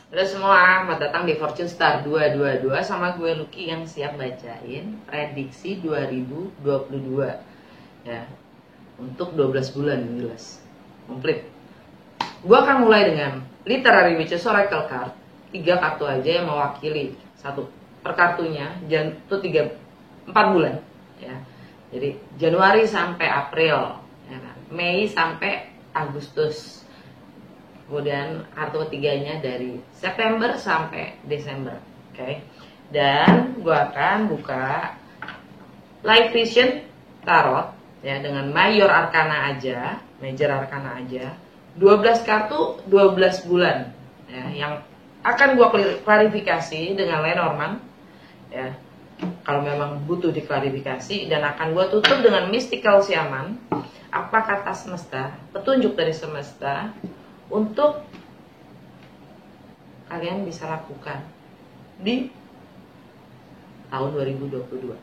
Halo semua, selamat datang di Fortune Star 222 sama gue Lucky yang siap bacain prediksi 2022 ya. Untuk 12 bulan yang jelas. Komplit. Gue akan mulai dengan Literary Witches Oracle Card. 3 kartu aja yang mewakili satu per kartunya itu 4 bulan ya. Jadi Januari sampai April ya kan? Mei sampai Agustus. Kemudian kartu ketiganya dari September sampai Desember, oke? Dan gue akan buka Live Vision Tarot ya dengan Major Arcana aja, 12 kartu 12 bulan ya, yang akan gue klarifikasi dengan Lenormand ya. Kalau memang butuh diklarifikasi, dan akan gue tutup dengan Mystical Shaman. Apa kata semesta, petunjuk dari semesta untuk kalian bisa lakukan di tahun 2022.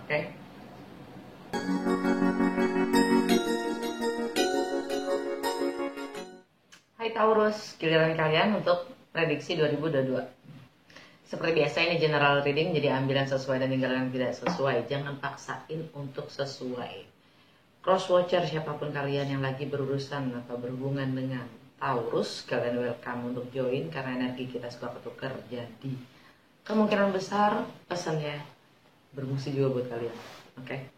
Oke? Hai Taurus, giliran kalian untuk prediksi 2022. Seperti biasa ini general reading, jadi ambil yang sesuai dan tinggal yang tidak sesuai. Jangan paksain untuk sesuai. Cross watcher siapapun kalian yang lagi berurusan atau berhubungan dengan Taurus, kalian welcome untuk join karena energi kita suka ketukar. Jadi kemungkinan besar pesannya berfungsi juga buat kalian. Oke?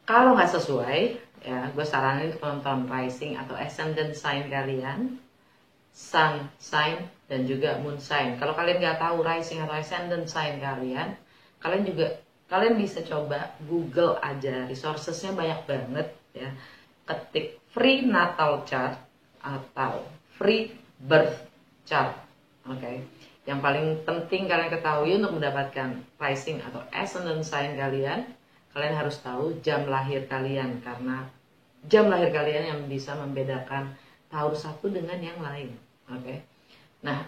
Kalau nggak sesuai, ya gue saranin nonton rising atau ascendant sign kalian, sun sign dan juga moon sign. Kalau kalian nggak tahu rising atau ascendant sign kalian kalian bisa coba Google aja, resourcesnya banyak banget ya. Ketik free natal chart atau free birth chart. Oke. Yang paling penting kalian ketahui untuk mendapatkan rising atau ascendant sign kalian harus tahu jam lahir kalian, karena jam lahir kalian yang bisa membedakan Taurus satu dengan yang lain. Oke. Nah,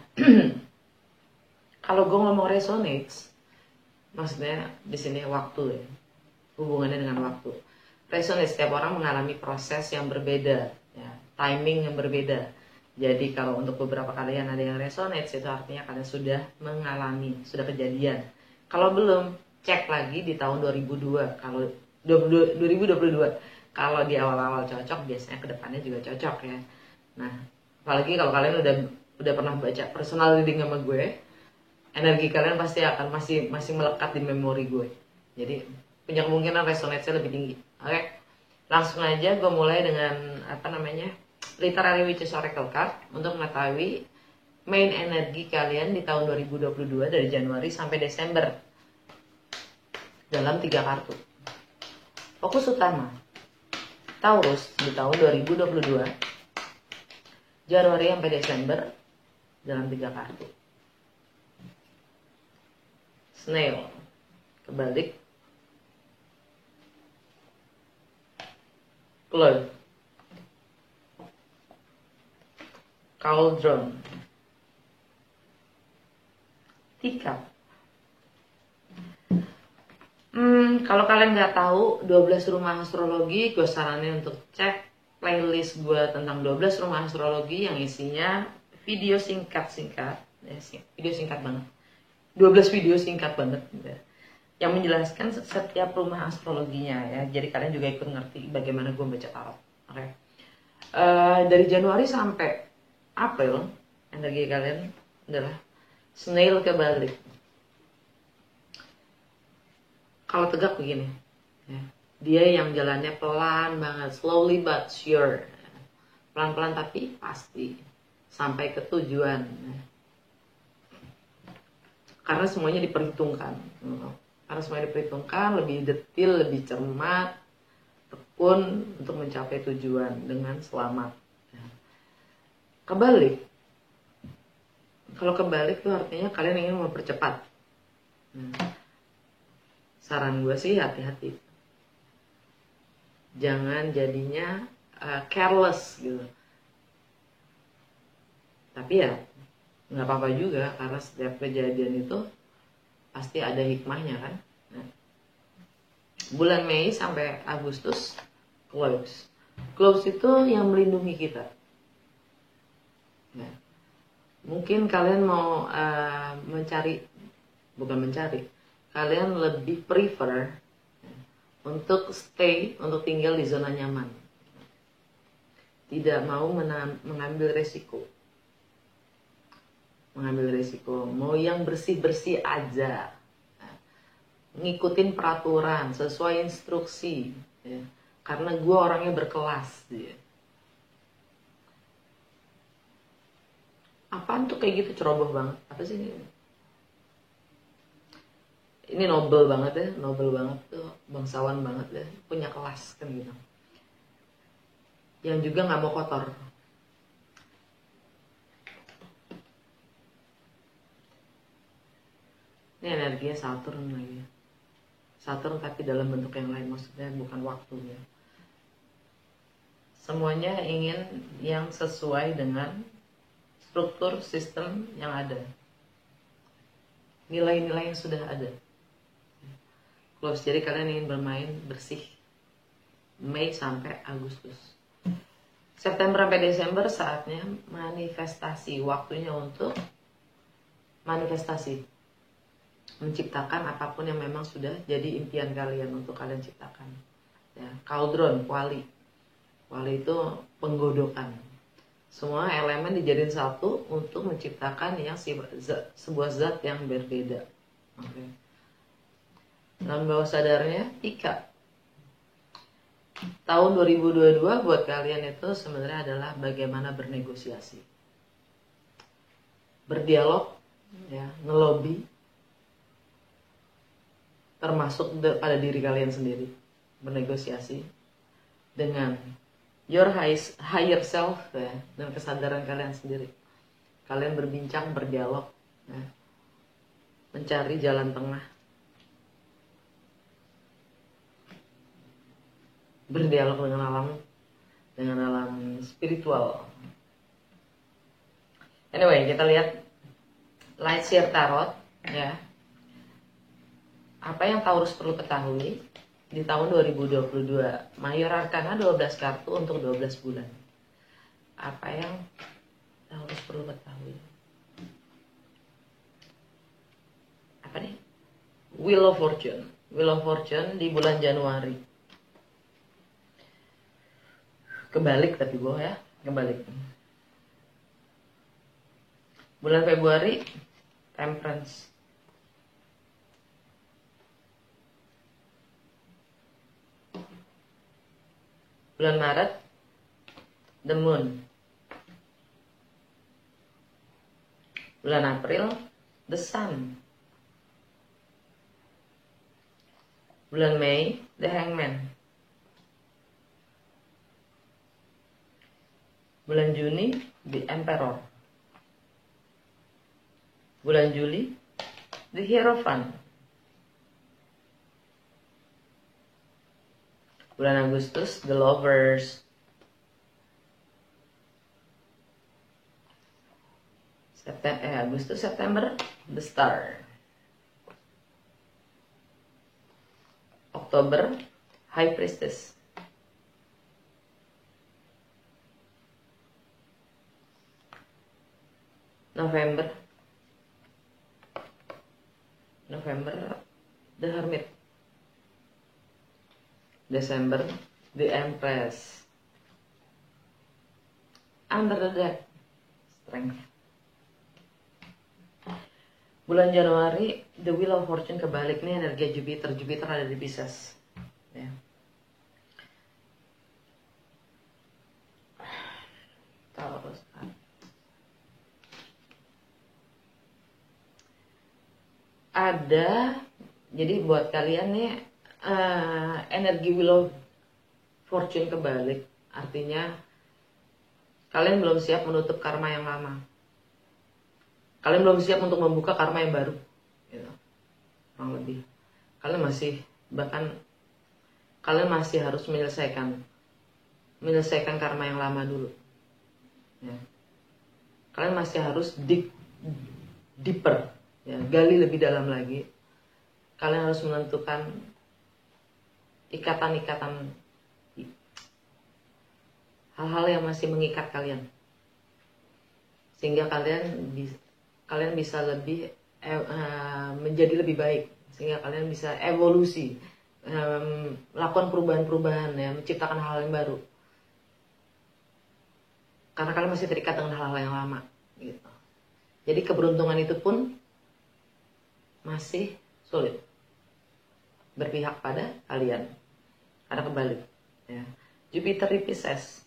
kalau gue ngomong resonates, maksudnya di sini waktu ya, hubungannya dengan waktu. Resonates, setiap orang mengalami proses yang berbeda, ya, timing yang berbeda. Jadi kalau untuk beberapa kalian ada yang resonates, itu artinya kalian sudah mengalami, sudah kejadian. Kalau belum, cek lagi di tahun 2022. Kalau 2022, kalau di awal-awal cocok, biasanya kedepannya juga cocok ya. Nah, apalagi kalau kalian udah pernah baca personal reading sama gue, energi kalian pasti akan masih melekat di memori gue. Jadi punya kemungkinan resonance-nya lebih tinggi. Oke, langsung aja gue mulai dengan Literary Witches Oracle Card untuk mengetahui main energi kalian di tahun 2022 dari Januari sampai Desember dalam 3 kartu. Fokus utama Taurus di tahun 2022 Januari sampai Desember dalam 3 kartu. Snail kebalik, Cloud, Cauldron, Teacup. Kalau kalian nggak tahu 12 rumah astrologi, gue saranin untuk cek playlist gue tentang 12 rumah astrologi yang isinya video singkat video singkat banget, 12 video singkat banget gitu, yang menjelaskan setiap rumah astrologinya ya. Jadi kalian juga ikut ngerti bagaimana gue baca tarot. Oke. Dari Januari sampai April, energi kalian adalah snail kebalik. Kalau tegak begini ya, dia yang jalannya pelan banget, slowly but sure, pelan-pelan tapi pasti sampai ke tujuan ya. Karena semuanya diperhitungkan, lebih detail, lebih cermat, tekun untuk mencapai tujuan dengan selamat ya. Kebalik, kalau kebalik itu artinya kalian ingin mempercepat. Saran gue sih hati-hati, jangan jadinya careless gitu. Tapi ya nggak apa-apa juga, karena setiap kejadian itu pasti ada hikmahnya kan. Nah, bulan Mei sampai Agustus close itu yang melindungi kita. Nah, Mungkin kalian mau kalian lebih prefer untuk stay, untuk tinggal di zona nyaman, tidak mau mengambil resiko, mau yang bersih-bersih aja, ngikutin peraturan sesuai instruksi, ya. Karena gue orangnya berkelas, ya. Apaan tuh kayak gitu, ceroboh banget, apa sih ini? Ini noble banget tuh, bangsawan banget ya, punya kelas kan gitu. Yang juga nggak mau kotor. Ini energinya Saturn lagi. Saturn tapi dalam bentuk yang lain, maksudnya bukan waktunya. Semuanya ingin yang sesuai dengan struktur sistem yang ada, nilai-nilai yang sudah ada. Close, jadi kalian ingin bermain bersih Mei sampai Agustus. September sampai Desember saatnya manifestasi, waktunya untuk manifestasi, menciptakan apapun yang memang sudah jadi impian kalian untuk kalian ciptakan. Ya, cauldron, kuali itu penggodokan. Semua elemen dijadiin satu untuk menciptakan yang sebuah zat yang berbeda. Okay. Dalam bawah sadarnya, Ika. Tahun 2022 buat kalian itu sebenarnya adalah bagaimana bernegosiasi, berdialog, ya, ngelobi, termasuk pada diri kalian sendiri, bernegosiasi dengan your higher self, ya, dan kesadaran kalian sendiri. Kalian berbincang, berdialog, ya, mencari jalan tengah, berdialog dengan alam spiritual. Anyway, kita lihat Light Shear Tarot, ya. Apa yang Taurus perlu ketahui di tahun 2022? Mayor Arcana 12 kartu untuk 12 bulan. Apa yang Taurus perlu ketahui? Apa nih? Wheel of Fortune. Wheel of Fortune di bulan Januari. Kebalik tapi gue ya, kebalik. Bulan Februari, Temperance. Bulan Maret, The Moon. Bulan April, The Sun. Bulan Mei, The Hangman. Bulan Juni, The Emperor. Bulan Juli, The Hierophant. Bulan Agustus, The Lovers. Agustus, September, The Star. Oktober, High Priestess. November, The Hermit. Desember, The Empress. Under the Deck, Strength. Bulan Januari, The Wheel of Fortune kebalik nih, energi Jupiter. Jupiter ada di Pisces, ya. Taurus. Ada, jadi buat kalian nih energi Wheel of Fortune kebalik, artinya kalian belum siap menutup karma yang lama. Kalian belum siap untuk membuka karma yang baru, gitu. Kurang lebih. Kalian masih harus menyelesaikan karma yang lama dulu. Ya. Kalian masih harus dig deeper, ya, gali lebih dalam lagi. Kalian harus menentukan ikatan-ikatan, hal-hal yang masih mengikat kalian. sehingga kalian bisa lebih menjadi lebih baik, sehingga kalian bisa evolusi, melakukan perubahan-perubahan, ya, menciptakan hal yang baru, karena kalian masih terikat dengan hal-hal yang lama gitu. Jadi keberuntungan itu pun masih sulit berpihak pada kalian, karena kembali, ya, Jupiter di Pisces.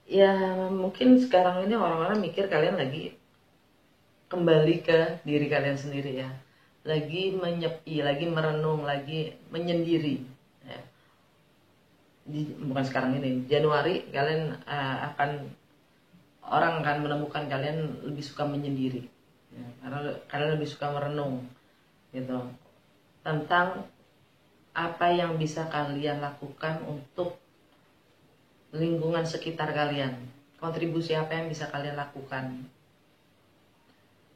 Ya mungkin sekarang ini orang-orang mikir kalian lagi kembali ke diri kalian sendiri, ya, lagi menyepi, lagi merenung, lagi menyendiri, ya. Bukan sekarang ini, Januari kalian orang akan menemukan kalian lebih suka menyendiri, ya, karena kalian lebih suka merenung gitu tentang apa yang bisa kalian lakukan untuk lingkungan sekitar kalian, kontribusi apa yang bisa kalian lakukan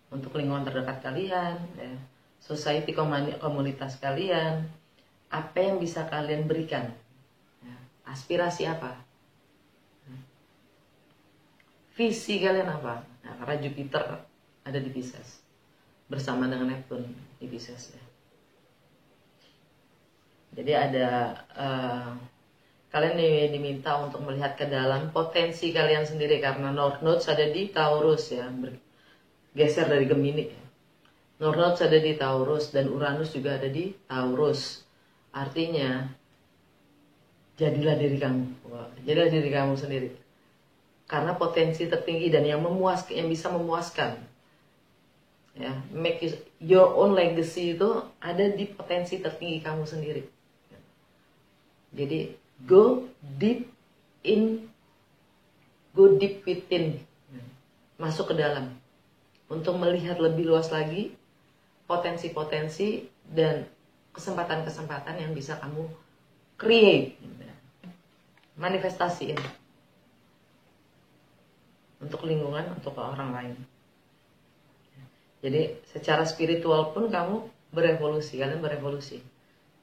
untuk lingkungan terdekat kalian, ya, society, komunitas kalian, apa yang bisa kalian berikan, ya, aspirasi apa, visi kalian apa. Nah, karena Jupiter ada di Pisces bersama dengan Neptune di Pisces, ya. Jadi ada kalian diminta untuk melihat ke dalam potensi kalian sendiri, karena North Node ada di Taurus, ya, bergeser dari Gemini, ya. North Node ada di Taurus dan Uranus juga ada di Taurus. Artinya jadilah diri kamu, jadilah diri kamu sendiri, karena potensi tertinggi dan yang bisa memuaskan, ya, make your own legacy itu ada di potensi tertinggi kamu sendiri. Jadi go deep within, masuk ke dalam untuk melihat lebih luas lagi potensi-potensi dan kesempatan-kesempatan yang bisa kamu create, manifestasiin untuk lingkungan, untuk orang lain. Jadi secara spiritual pun kamu berevolusi, kalian berevolusi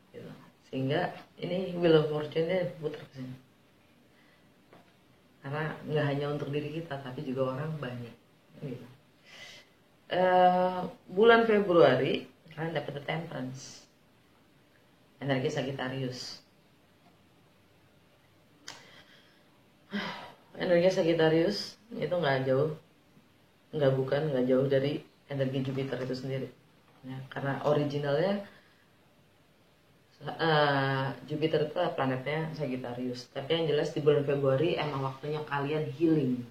gitu. Sehingga ini Wheel of Fortune-nya putar ke sini, karena nggak hanya untuk diri kita tapi juga orang banyak gitu. Bulan Februari kalian dapat The Temperance, energi Sagittarius. Energi Sagittarius itu nggak jauh dari energi Jupiter itu sendiri, ya, karena originalnya Jupiter itu planetnya Sagittarius. Tapi yang jelas di bulan Februari emang waktunya kalian healing,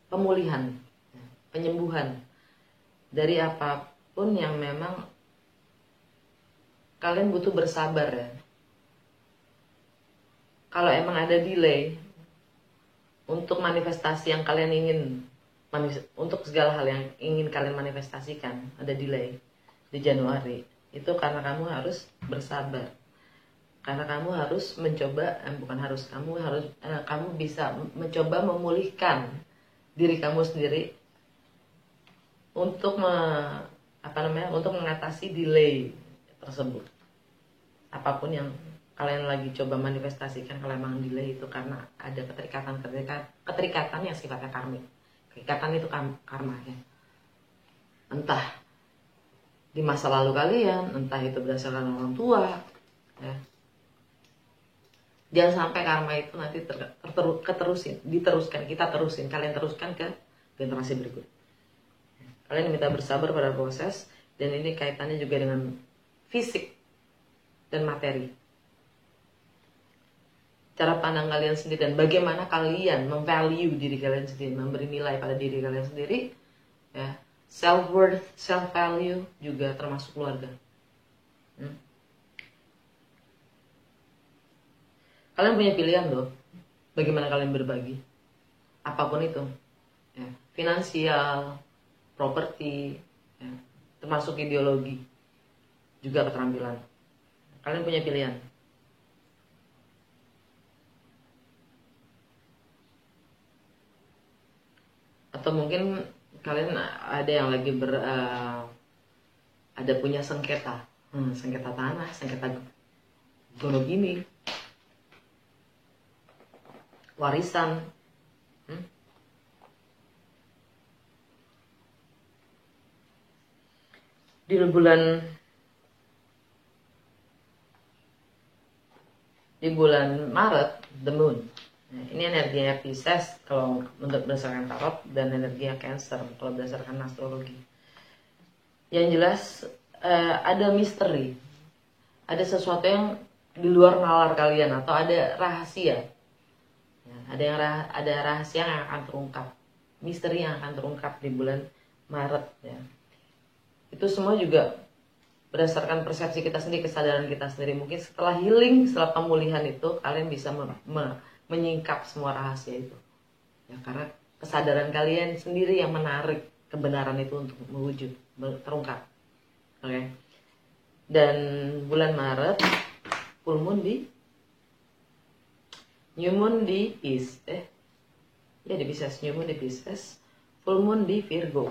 pemulihan, penyembuhan dari apapun yang memang kalian butuh bersabar, ya. Kalau emang ada delay untuk manifestasi yang kalian ingin, untuk segala hal yang ingin kalian manifestasikan, ada delay di Januari, itu karena kamu harus bersabar, karena kamu harus mencoba, kamu bisa mencoba memulihkan diri kamu sendiri untuk untuk mengatasi delay tersebut. Apapun yang kalian lagi coba manifestasikan, kalau emang delay itu karena ada keterikatan yang sifatnya karmik. Keikatan itu karma, ya. Entah di masa lalu kalian, entah itu berdasarkan orang tua, ya. Jangan sampai karma itu nanti kalian teruskan ke generasi berikut. Kalian minta bersabar pada proses, dan ini kaitannya juga dengan fisik dan materi. Cara pandang kalian sendiri dan bagaimana kalian memvalue diri kalian sendiri, memberi nilai pada diri kalian sendiri, ya. Self worth, self value juga termasuk keluarga. Kalian punya pilihan loh, bagaimana kalian berbagi, apapun itu, ya. Finansial, properti, ya. Termasuk ideologi, juga keterampilan. Kalian punya pilihan. Atau mungkin kalian ada yang lagi ada punya sengketa, sengketa tanah, sengketa gunung ini, warisan. Di bulan Maret, the moon. Nah, ini energinya Pisces kalau untuk berdasarkan tarot, dan energinya Cancer kalau berdasarkan astrologi. Yang jelas ada misteri, ada sesuatu yang di luar nalar kalian, atau ada rahasia. Ya, ada rahasia yang akan terungkap, misteri yang akan terungkap di bulan Maret. Ya. Itu semua juga berdasarkan persepsi kita sendiri, kesadaran kita sendiri. Mungkin setelah healing, setelah pemulihan itu, kalian bisa menyingkap semua rahasia itu. Ya, karena kesadaran kalian sendiri yang menarik kebenaran itu untuk mewujud, terungkap. Oke. Dan bulan Maret, full moon di new moon di Pisces. Ya di Pisces, new moon di Pisces, full moon di Virgo.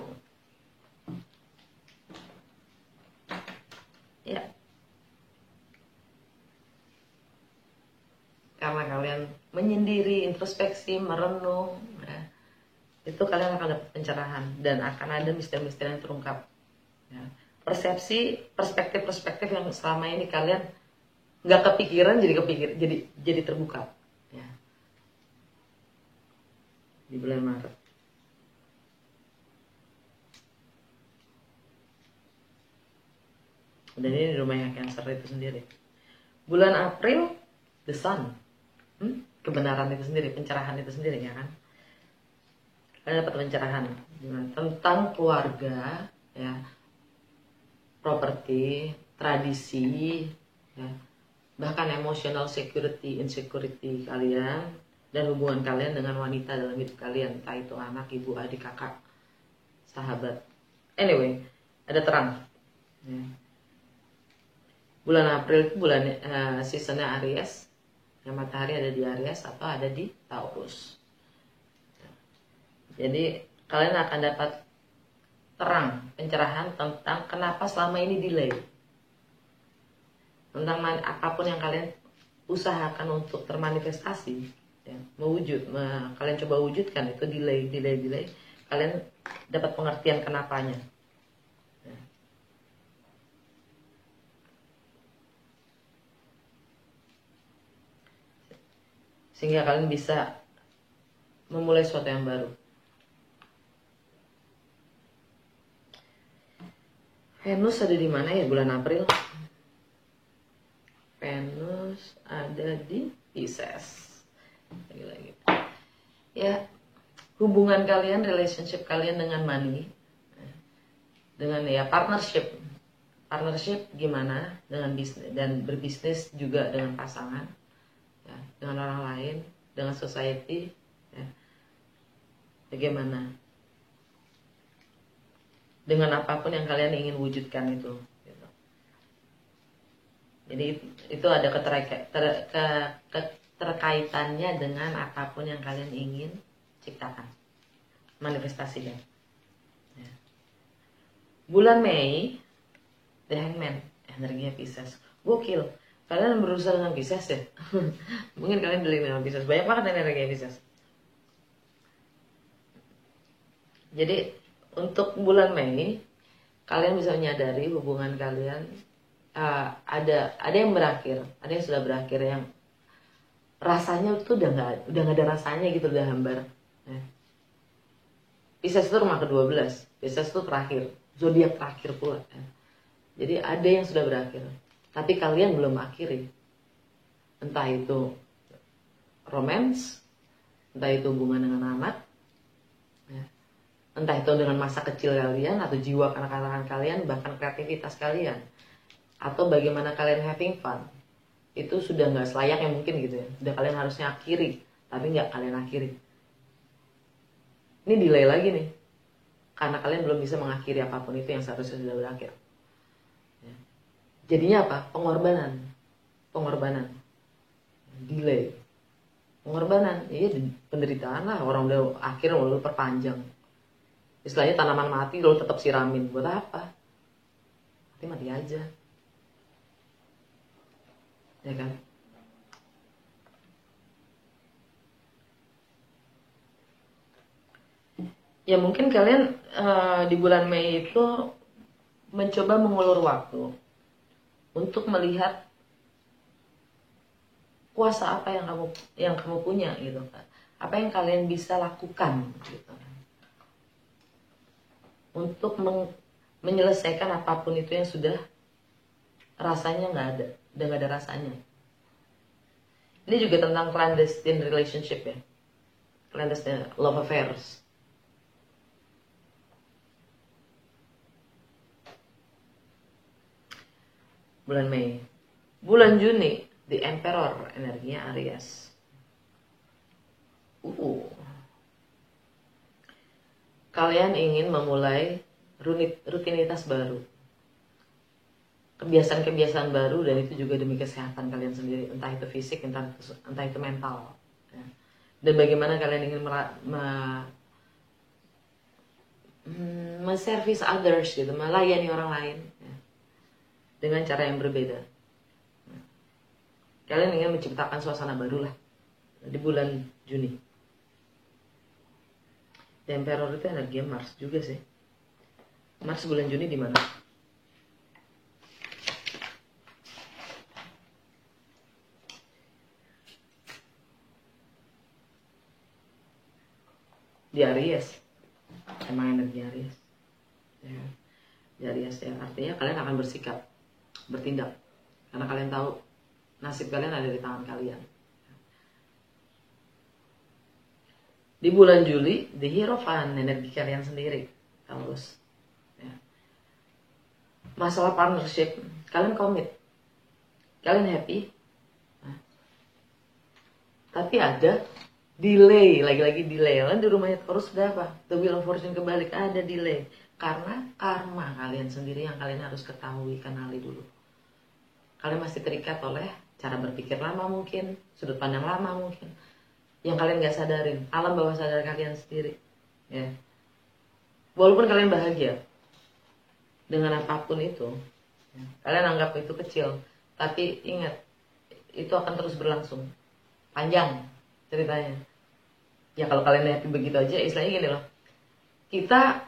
Ya. Karena kalian menyendiri, introspeksi, merenung, ya, itu kalian akan dapat pencerahan dan akan ada misteri-misteri yang terungkap. Ya. Perspektif yang selama ini kalian nggak kepikiran jadi terbuka. Ya. Di bulan Maret. Dan ini di rumahnya Cancer itu sendiri. Bulan April, the sun. Kebenaran itu sendiri, pencerahan itu sendiri, ya kan? Kalian dapat pencerahan tentang keluarga, ya, properti, tradisi, ya, bahkan emotional security, insecurity kalian, dan hubungan kalian dengan wanita dalam hidup kalian, entah itu anak, ibu, adik, kakak, sahabat. Anyway, ada terang. Ya. Bulan April itu bulan seasonnya Aries, yang matahari ada di Aries atau ada di Taurus. Jadi kalian akan dapat terang, pencerahan tentang kenapa selama ini delay, tentang apapun yang kalian usahakan untuk termanifestasi, ya, mewujud, kalian coba wujudkan itu delay. Kalian dapat pengertian kenapanya. Sehingga kalian bisa memulai sesuatu yang baru. Venus ada di mana ya bulan April? Venus ada di Pisces. Lagi. Ya, hubungan kalian, relationship kalian dengan money, dengan ya partnership gimana dengan bisnis, dan berbisnis juga dengan pasangan, ya, dengan orang lain, dengan society, ya, bagaimana dengan apapun yang kalian ingin wujudkan itu, gitu. Jadi itu ada keterkaitannya dengan apapun yang kalian ingin ciptakan, manifestasikan. Ya. Bulan Mei, The Hangman, energinya Pisces, gokil. Kalian berusaha dengan Pisces ya. Mungkin kalian beli dengan Pisces, banyak banget energinya Pisces. Jadi untuk bulan Mei, kalian bisa menyadari hubungan kalian ada yang berakhir, ada yang sudah berakhir, yang rasanya tuh udah nggak ada rasanya gitu, udah hambar. Ya. Pisces itu rumah ke-12, Pisces itu terakhir, zodiak terakhir pula. Ya. Jadi ada yang sudah berakhir, tapi kalian belum akhiri. Entah itu romance, entah itu hubungan dengan anak, ya, entah itu dengan masa kecil kalian atau jiwa kanak-kanakan kalian, bahkan kreativitas kalian, atau bagaimana kalian having fun, itu sudah nggak selayaknya mungkin gitu ya. Sudah kalian harusnya akhiri, tapi nggak kalian akhiri. Ini delay lagi nih, karena kalian belum bisa mengakhiri apapun itu yang seharusnya sudah berakhir. Ya. Jadinya apa? Pengorbanan, delay, pengorbanan. Iya, penderitaan lah, orang udah akhir lalu perpanjang. Istilahnya tanaman mati lalu tetap siramin, buat apa? Mati aja, ya kan? Ya mungkin kalian di bulan Mei itu mencoba mengulur waktu untuk melihat kuasa apa yang kamu punya gitu kan. Apa yang kalian bisa lakukan gitu. Untuk menyelesaikan apapun itu yang sudah rasanya nggak ada, udah nggak ada rasanya. Ini juga tentang clandestine relationship ya, clandestine love affairs. Bulan Mei, bulan Juni, The Emperor, energinya Aries. Kalian ingin memulai rutinitas baru, kebiasaan-kebiasaan baru, dan itu juga demi kesehatan kalian sendiri, entah itu fisik, entah itu mental. Ya. Dan bagaimana kalian ingin menservis others gitu, melayani orang lain ya, dengan cara yang berbeda. Kalian ingin menciptakan suasana baru lah di bulan Juni. Dan Emperor itu energi Mars juga sih. Mars bulan Juni di mana? Di Aries. Emang energi Aries. Ya. Di Aries ya, artinya kalian akan bersikap, bertindak, karena kalian tahu nasib kalian ada di tangan kalian. Di bulan Juli, the Hierophant, energi kalian sendiri, Taurus. Ya. Masalah partnership, kalian komit, kalian happy, nah. Tapi ada delay, lagi-lagi delay. Kalian di rumahnya Taurus sudah apa? The Wheel of Fortune kebalik, ada delay. Karena karma kalian sendiri yang kalian harus ketahui, kenali dulu. Kalian masih terikat oleh cara berpikir lama mungkin, sudut pandang lama mungkin, yang kalian gak sadarin, alam bawah sadar kalian sendiri ya. Walaupun kalian bahagia dengan apapun itu ya, kalian anggap itu kecil, tapi ingat itu akan terus berlangsung panjang ceritanya ya. Kalau kalian happy begitu aja, istilahnya gini loh, kita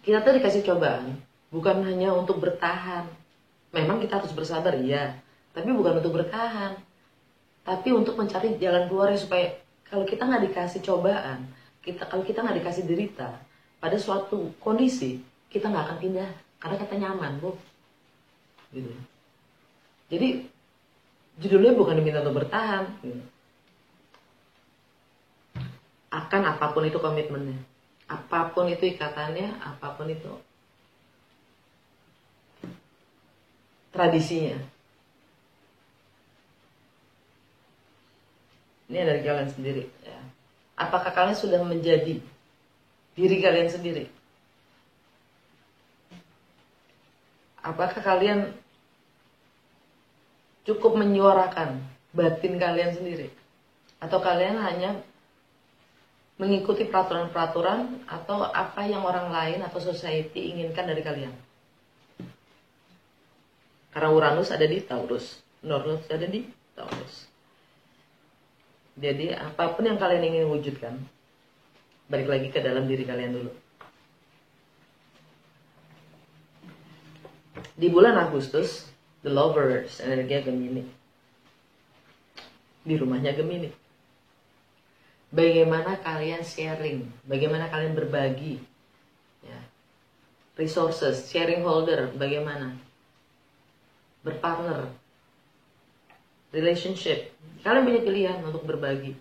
tuh dikasih cobaan bukan hanya untuk bertahan. Memang kita harus bersabar iya, tapi bukan untuk bertahan, tapi untuk mencari jalan keluar supaya kalau kita nggak dikasih cobaan, kalau kita nggak dikasih derita pada suatu kondisi, kita nggak akan pindah karena kita nyaman, bu. Gitu. Jadi judulnya bukan diminta untuk bertahan, gitu. Akan apapun itu komitmennya, apapun itu ikatannya, apapun itu tradisinya. Ini dari kalian sendiri ya. Apakah kalian sudah menjadi diri kalian sendiri? Apakah kalian cukup menyuarakan batin kalian sendiri? Atau kalian hanya mengikuti peraturan-peraturan atau apa yang orang lain atau society inginkan dari kalian? Karena Uranus ada di Taurus, North ada di Taurus. Jadi apapun yang kalian ingin wujudkan, balik lagi ke dalam diri kalian dulu. Di bulan Agustus, the Lovers, energi Gemini. Di rumahnya Gemini. Bagaimana kalian sharing, bagaimana kalian berbagi, ya. Resources, sharing holder, bagaimana berpartner, relationship. Kalian punya pilihan untuk berbagi.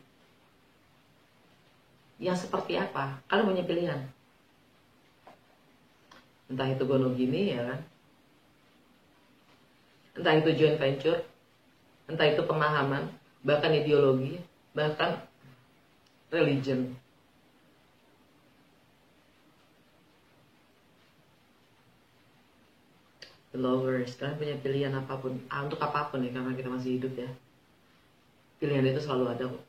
Yang seperti apa? Kalian punya pilihan. Entah itu gonogini ya kan, entah itu joint venture, entah itu pemahaman, bahkan ideologi, bahkan religion. The Lovers, kalian punya pilihan apapun, untuk apapun ya, karena kita masih hidup ya. Pilihan itu selalu ada kok.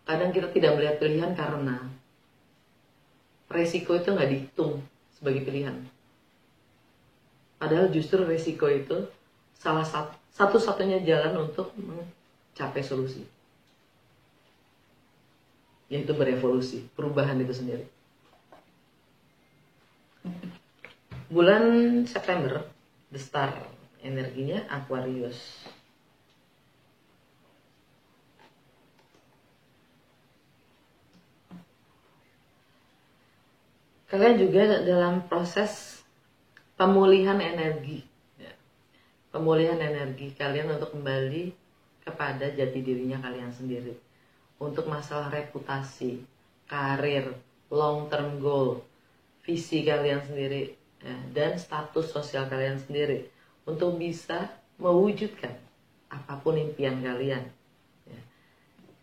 Kadang kita tidak melihat pilihan karena resiko itu nggak dihitung sebagai pilihan. Padahal justru resiko itu salah satu-satunya jalan untuk mencapai solusi. yaitu berevolusi, perubahan itu sendiri. Bulan September, the star, energinya Aquarius. Kalian juga dalam proses pemulihan energi. Pemulihan energi kalian untuk kembali kepada jati dirinya kalian sendiri. Untuk masalah reputasi, karir, long term goal, visi kalian sendiri, dan status sosial kalian sendiri. Untuk bisa mewujudkan apapun impian kalian.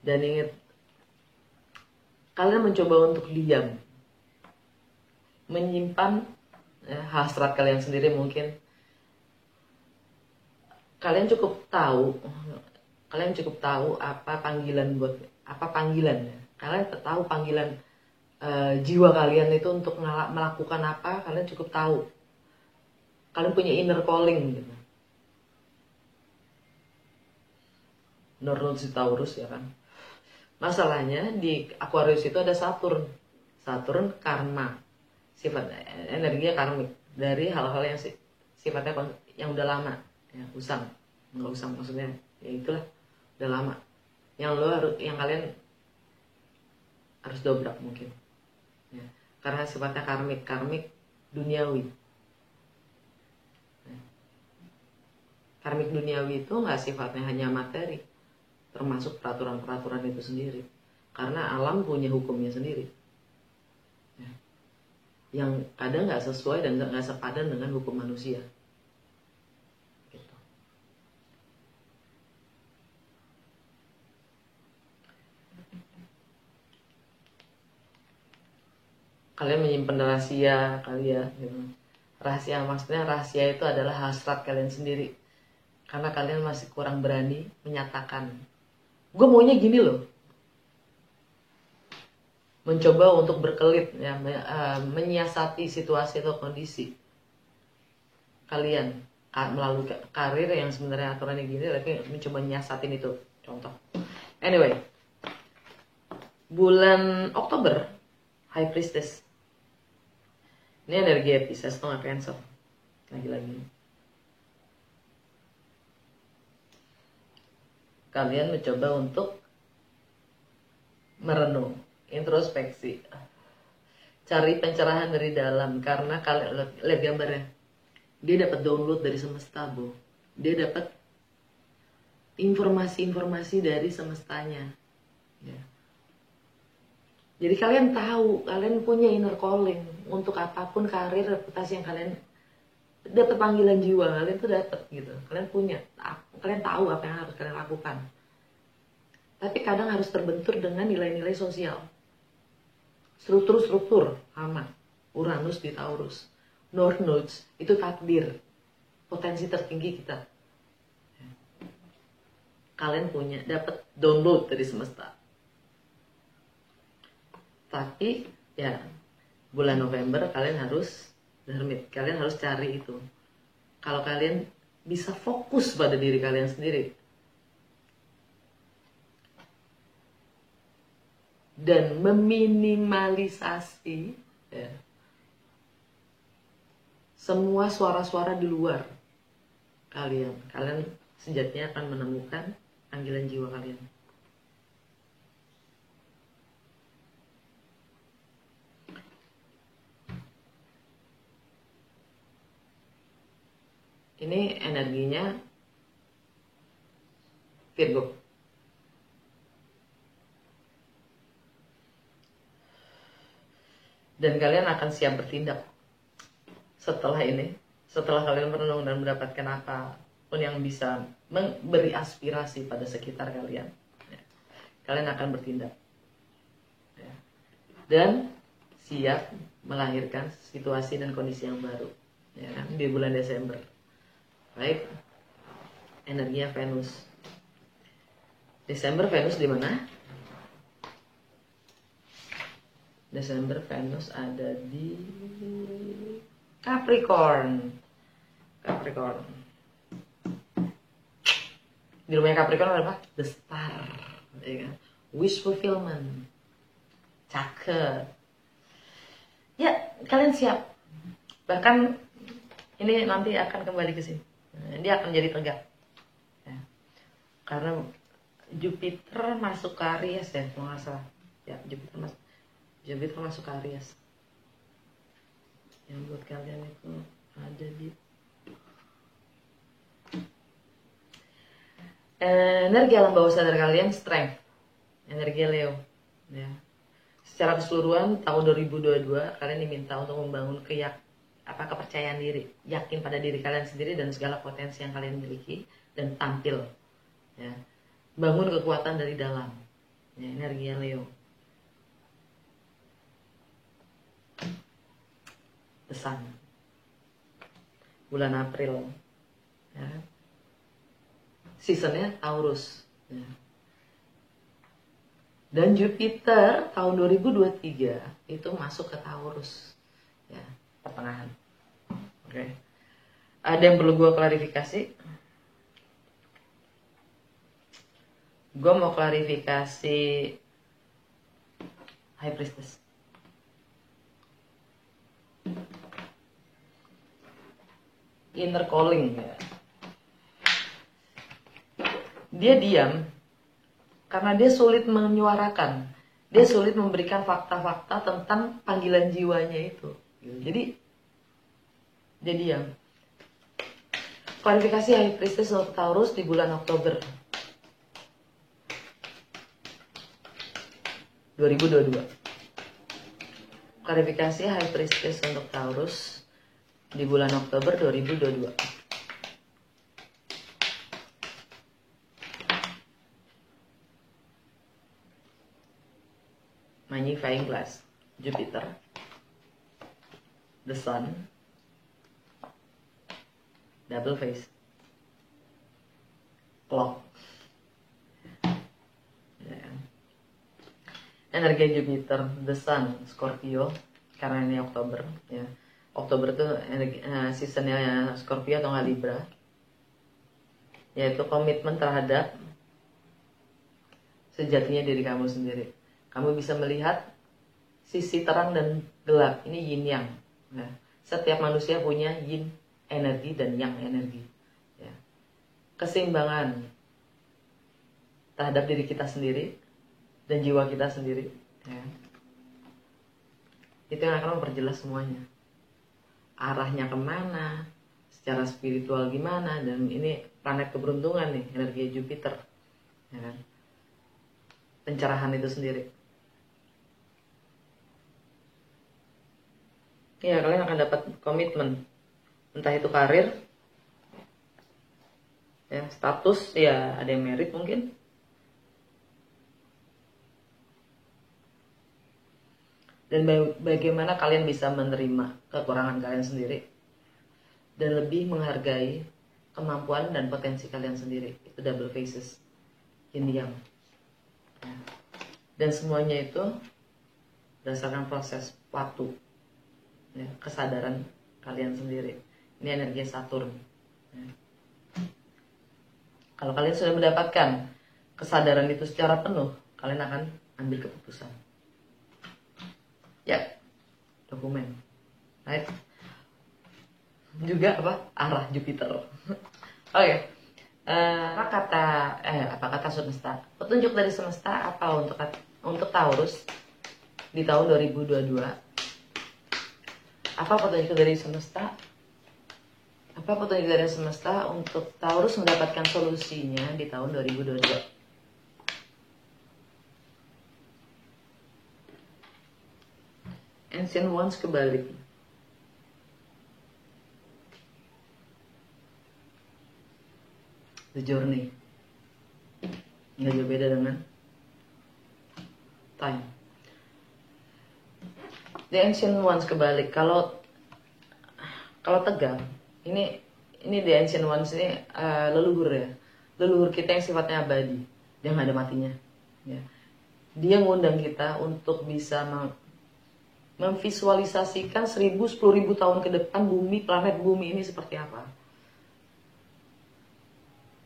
Dan ingat, kalian mencoba untuk diam, menyimpan hasrat kalian sendiri. Mungkin kalian cukup tahu apa panggilan kalian tahu panggilan jiwa kalian itu untuk melakukan apa. Kalian cukup tahu, kalian punya inner calling gitu. North di Taurus ya kan. Masalahnya di Aquarius itu ada Saturn karma, sifat energinya karmik, dari hal-hal yang sifatnya yang udah lama, ya, nggak usang maksudnya, ya itulah, udah lama, yang kalian harus dobrak mungkin, ya, karena sifatnya karmik duniawi. Karmik duniawi itu nggak sifatnya hanya materi, termasuk peraturan-peraturan itu sendiri, karena alam punya hukumnya sendiri. Yang kadang nggak sesuai dan nggak sepadan dengan hukum manusia. Gitu. Kalian menyimpan rahasia kalian, gitu. Rahasia maksudnya rahasia itu adalah hasrat kalian sendiri, karena kalian masih kurang berani menyatakan, gue maunya gini loh. Mencoba untuk berkelit, ya, menyiasati situasi atau kondisi kalian melalui karir yang sebenarnya aturannya gini, tapi mencoba nyiasatin itu. Contoh, anyway, bulan Oktober, High Priestess, ini energi Pisces atau Cancer, lagi-lagi kalian mencoba untuk merenung, introspeksi, cari pencerahan dari dalam, karena kalian lihat gambarnya, dia dapat download dari semesta, dia dapat informasi-informasi dari semestanya, ya. Jadi kalian tahu, kalian punya inner calling untuk apapun karir, reputasi yang kalian dapat, panggilan jiwa kalian tuh dapat gitu, kalian tahu apa yang harus kalian lakukan, tapi kadang harus terbentur dengan nilai-nilai sosial. Struktur sama Uranus di Taurus, North Nodes itu takdir, potensi tertinggi kita. Kalian punya, dapat download dari semesta. Tapi ya bulan November kalian harus hermit, kalian harus cari itu. Kalau kalian bisa fokus pada diri kalian sendiri dan meminimalisasi, ya, semua suara-suara di luar kalian sejatinya akan menemukan panggilan jiwa kalian. Ini energinya Virgo. Dan kalian akan siap bertindak setelah ini, setelah kalian merenung dan mendapatkan apapun yang bisa memberi aspirasi pada sekitar kalian, ya, kalian akan bertindak, ya, dan siap melahirkan situasi dan kondisi yang baru, ya, di bulan Desember. Baik, energinya Venus. Desember Venus di mana? Desember Venus ada di Capricorn. Di rumahnya Capricorn ada apa? The Star, ya kan? Wish fulfillment, Cakep. Ya, kalian siap. Bahkan ini nanti akan kembali ke sini. Dia akan jadi tegak. Ya. Karena Jupiter masuk ke Aries ya, kalau nggak salah. Ya, Jupiter masuk ke Aries. Yang buat kalian itu ada di energi alam bawah sadar kalian, strength, energi Leo. Ya. Secara keseluruhan tahun 2022 kalian diminta untuk membangun kepercayaan diri, yakin pada diri kalian sendiri dan segala potensi yang kalian miliki dan tampil. Ya. Bangun kekuatan dari dalam. Ya, energi Leo. The Sun. Bulan April. Ya. Seasonnya Taurus. Ya. Dan Jupiter tahun 2023 itu masuk ke Taurus. Ya, pertengahan. Oke. Ada yang perlu gue klarifikasi? Gue mau klarifikasi High Priestess. Inner calling ya. Dia diam karena dia sulit menyuarakan, dia sulit memberikan fakta-fakta tentang panggilan jiwanya itu. Jadi dia diam. Klarifikasi High Priestess untuk Taurus di bulan Oktober 2022. Klarifikasi High Priestess untuk Taurus di bulan Oktober 2022. Magnifying glass, Jupiter, the Sun, double face, clock. Ya. Energi Jupiter, the Sun, Scorpio, karena ini Oktober. Ya. Oktober itu seasonnya Scorpio atau nggak Libra, yaitu komitmen terhadap sejatinya diri kamu sendiri. Kamu bisa melihat sisi terang dan gelap. Ini yin yang. Nah, setiap manusia punya yin energi dan yang energi. Ya. Keseimbangan terhadap diri kita sendiri dan jiwa kita sendiri. Ya. Itu yang akan memperjelas semuanya. Arahnya kemana, secara spiritual gimana, dan ini planet keberuntungan nih, energi Jupiter. Ya kan? Pencerahan itu sendiri. Ya, kalian akan dapat komitmen, entah itu karir, ya, status, ya ada yang merit mungkin, dan bagaimana kalian bisa menerima kekurangan kalian sendiri dan lebih menghargai kemampuan dan potensi kalian sendiri. Itu double faces, yin yang, ya. Dan semuanya itu berdasarkan proses waktu. Ya, kesadaran kalian sendiri. Ini energi Saturn. Ya. Kalau kalian sudah mendapatkan kesadaran itu secara penuh, kalian akan ambil keputusan. Ya, dokumen. Right? Juga arah Jupiter. Oke. Apa kata semesta? Petunjuk dari semesta apa untuk Taurus di tahun 2022? Apa petunjuk dari semesta? Apa petunjuk dari semesta untuk Taurus mendapatkan solusinya di tahun 2022? Ancient Ones kebalik. The Journey. Nggak jauh beda dengan Time. The Ancient Ones kebalik. Kalau tegang, ini The Ancient Ones ini leluhur ya, leluhur kita yang sifatnya abadi, dia nggak ada matinya. Ya. Dia ngundang kita untuk bisa memvisualisasikan 1000-10.000 tahun ke depan planet bumi ini seperti apa.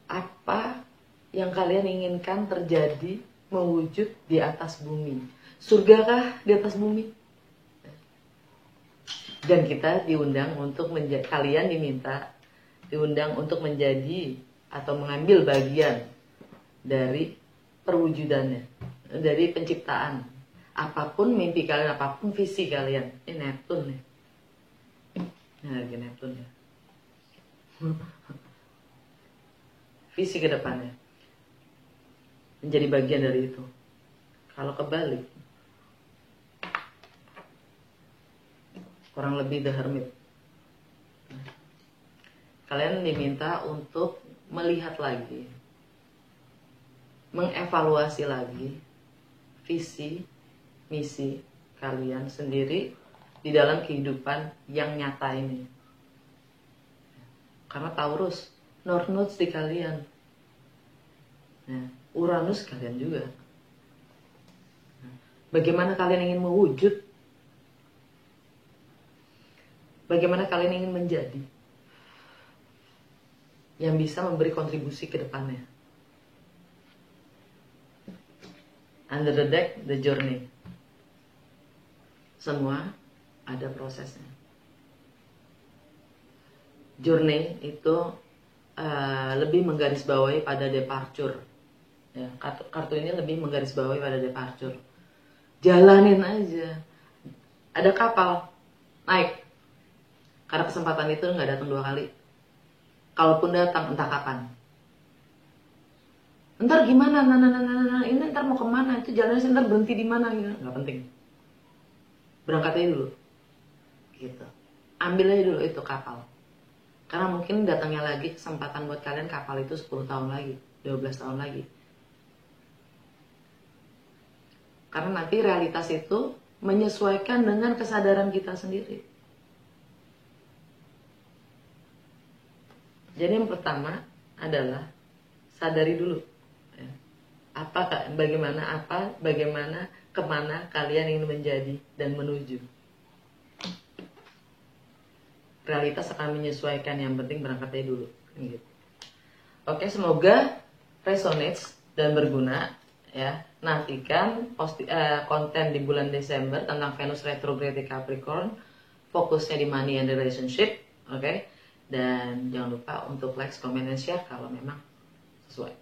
Apa yang kalian inginkan terjadi mewujud di atas bumi. Surgakah di atas bumi? Dan kita diundang untuk kalian diundang untuk menjadi atau mengambil bagian dari perwujudannya, dari penciptaan. Apapun mimpi kalian, apapun visi kalian. Ini Neptun nih. Ini lagi Neptun ya. Visi ke depannya. Menjadi bagian dari itu. Kalau kebalik, kurang lebih The Hermit. Kalian diminta untuk melihat lagi, mengevaluasi lagi visi, misi kalian sendiri di dalam kehidupan yang nyata ini. Karena Taurus, North Nodes di kalian. Nah, Uranus kalian juga. Bagaimana kalian ingin mewujud? Bagaimana kalian ingin menjadi yang bisa memberi kontribusi ke depannya? Under the deck, the journey. Semua ada prosesnya. Journey itu lebih menggarisbawahi pada departure. Ya, kartu ini lebih menggarisbawahi pada departure. Jalanin aja. Ada kapal, naik. Karena kesempatan itu nggak datang 2 kali. Kalaupun datang, entah kapan. Ntar gimana? Ini ntar mau kemana? Itu jalannya ntar berhenti di mana? Ya, nggak penting. Berangkat aja dulu. Gitu. Ambil aja dulu itu kapal. Karena mungkin datangnya lagi kesempatan buat kalian kapal itu 10 tahun lagi, 12 tahun lagi. Karena nanti realitas itu menyesuaikan dengan kesadaran kita sendiri. Jadi yang pertama adalah sadari dulu. Bagaimana, kemana kalian ingin menjadi dan menuju. Realitas akan menyesuaikan, yang penting berangkatnya dulu. Gitu. Oke, semoga resonates dan berguna. Ya, nantikan konten di bulan Desember tentang Venus retrograde di Capricorn, fokusnya di money and relationship, oke? Dan jangan lupa untuk like, comment, dan share kalau memang sesuai.